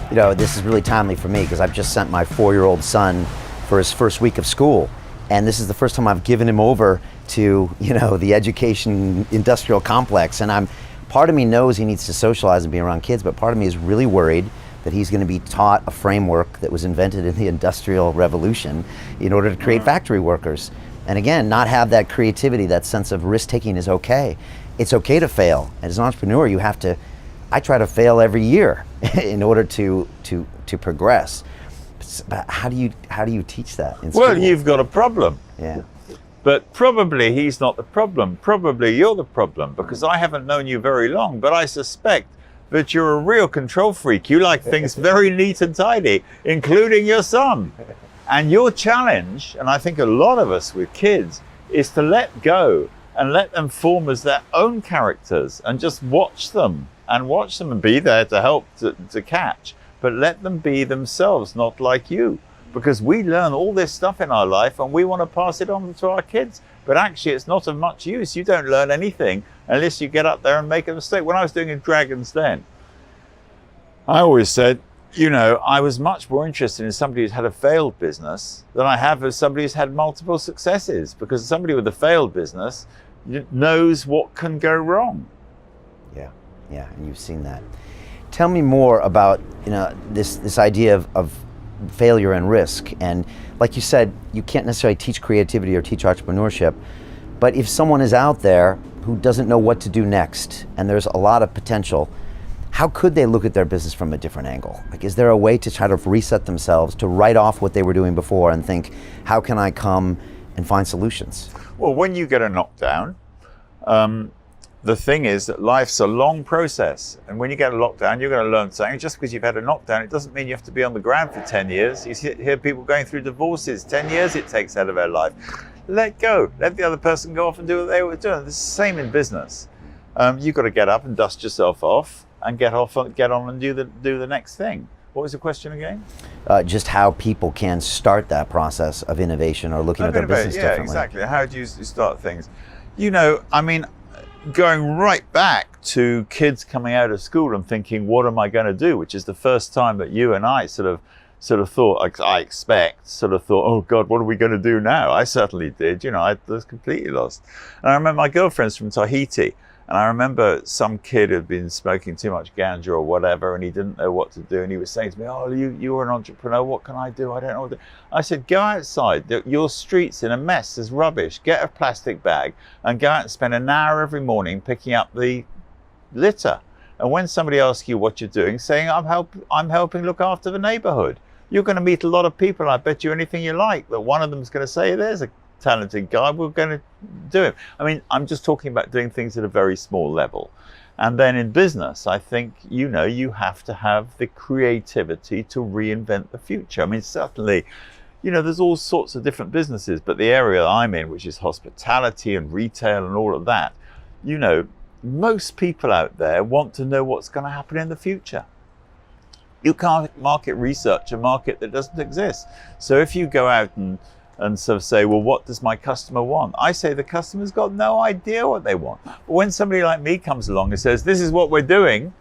You know, this is really timely for me because I've just sent my 4-year-old son for his first week of school. And this is the first time I've given him over to, you know, the education industrial complex. And part of me knows he needs to socialize and be around kids, but part of me is really worried that he's going to be taught a framework that was invented in the Industrial Revolution in order to create factory workers. And again, not have that creativity, that sense of risk-taking is okay. It's okay to fail. As an entrepreneur, I try to fail every year in order to progress. But how do you teach that in school? Well, you've got a problem. Yeah. But probably he's not the problem. Probably you're the problem, because I haven't known you very long, but I suspect that you're a real control freak. You like things very neat and tidy, including your son. And your challenge, and I think a lot of us with kids, is to let go and let them form as their own characters and just watch them and be there to help to catch, but let them be themselves, not like you. Because we learn all this stuff in our life and we want to pass it on to our kids, but actually it's not of much use. You don't learn anything unless you get up there and make a mistake. When I was doing a Dragon's Den, I always said, you know, I was much more interested in somebody who's had a failed business than I have as somebody who's had multiple successes, because somebody with a failed business knows what can go wrong. Yeah, and you've seen that. Tell me more about, you know, this idea of failure and risk. And like you said, you can't necessarily teach creativity or teach entrepreneurship, but if someone is out there who doesn't know what to do next and there's a lot of potential, how could they look at their business from a different angle? Like, is there a way to try to reset themselves, to write off what they were doing before and think, how can I come and find solutions? Well, when you get a knockdown, the thing is that life's a long process. And when you get a lockdown, you're going to learn something. Just because you've had a knockdown, it doesn't mean you have to be on the ground for 10 years. You hear people going through divorces, 10 years it takes out of their life. Let go. Let the other person go off and do what they were doing. It's the same in business. You've got to get up and dust yourself off and get on and do the next thing. What was the question again? Just how people can start that process of innovation or looking at their business differently. Yeah, exactly. How do you start things? You know, I mean, going right back to kids coming out of school and thinking, what am I going to do? Which is the first time that you and I sort of thought, I expect, oh God, what are we going to do now? I certainly did. You know, I was completely lost. And I remember my girlfriend's from Tahiti. And I remember some kid had been smoking too much ganja or whatever, and he didn't know what to do. And he was saying to me, oh, you're an entrepreneur. What can I do? I don't know what to do. I said, go outside. Your street's in a mess. There's rubbish. Get a plastic bag and go out and spend an hour every morning picking up the litter. And when somebody asks you what you're doing, saying, I'm helping look after the neighborhood. You're going to meet a lot of people. I bet you anything you like that one of them is going to say, there's a talented guy, we're going to do it. I mean, I'm just talking about doing things at a very small level. And then in business, I think, you know, you have to have the creativity to reinvent the future. I mean, certainly, you know, there's all sorts of different businesses, but the area I'm in, which is hospitality and retail and all of that, you know, most people out there want to know what's going to happen in the future. You can't market research a market that doesn't exist. So if you go out and sort of say, well, what does my customer want? I say the customer's got no idea what they want. But when somebody like me comes along and says, this is what we're doing,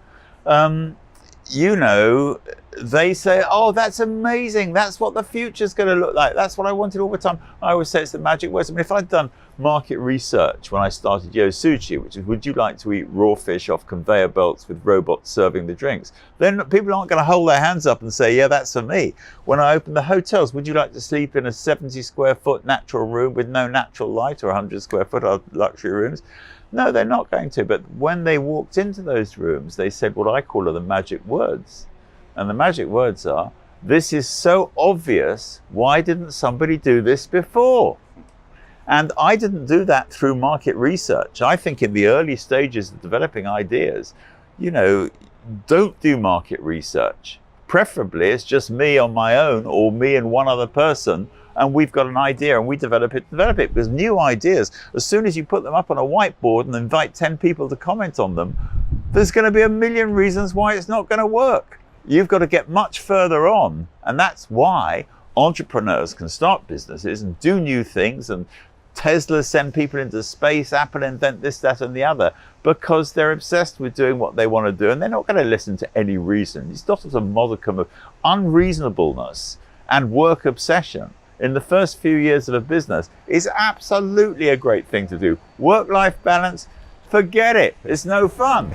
you know, they say, oh, that's amazing. That's what the future's going to look like. That's what I wanted all the time. I always say it's the magic words. I mean, if I'd done market research when I started Yo Sushi, which is, would you like to eat raw fish off conveyor belts with robots serving the drinks? Then people aren't going to hold their hands up and say, yeah, that's for me. When I open the hotels, would you like to sleep in a 70 square foot natural room with no natural light, or 100 square foot luxury rooms? No, they're not going to. But when they walked into those rooms, they said what I call are the magic words. And the magic words are, this is so obvious, why didn't somebody do this before? And I didn't do that through market research. I think in the early stages of developing ideas, you know, don't do market research. Preferably it's just me on my own, or me and one other person, and we've got an idea and we develop it. Because new ideas, as soon as you put them up on a whiteboard and invite 10 people to comment on them, there's going to be a million reasons why it's not going to work. You've got to get much further on. And that's why entrepreneurs can start businesses and do new things and Tesla send people into space, Apple invent this, that, and the other, because they're obsessed with doing what they want to do, and they're not going to listen to any reason. It's not a modicum of unreasonableness and work obsession in the first few years of a business is absolutely a great thing to do. Work-life balance, forget it. It's no fun.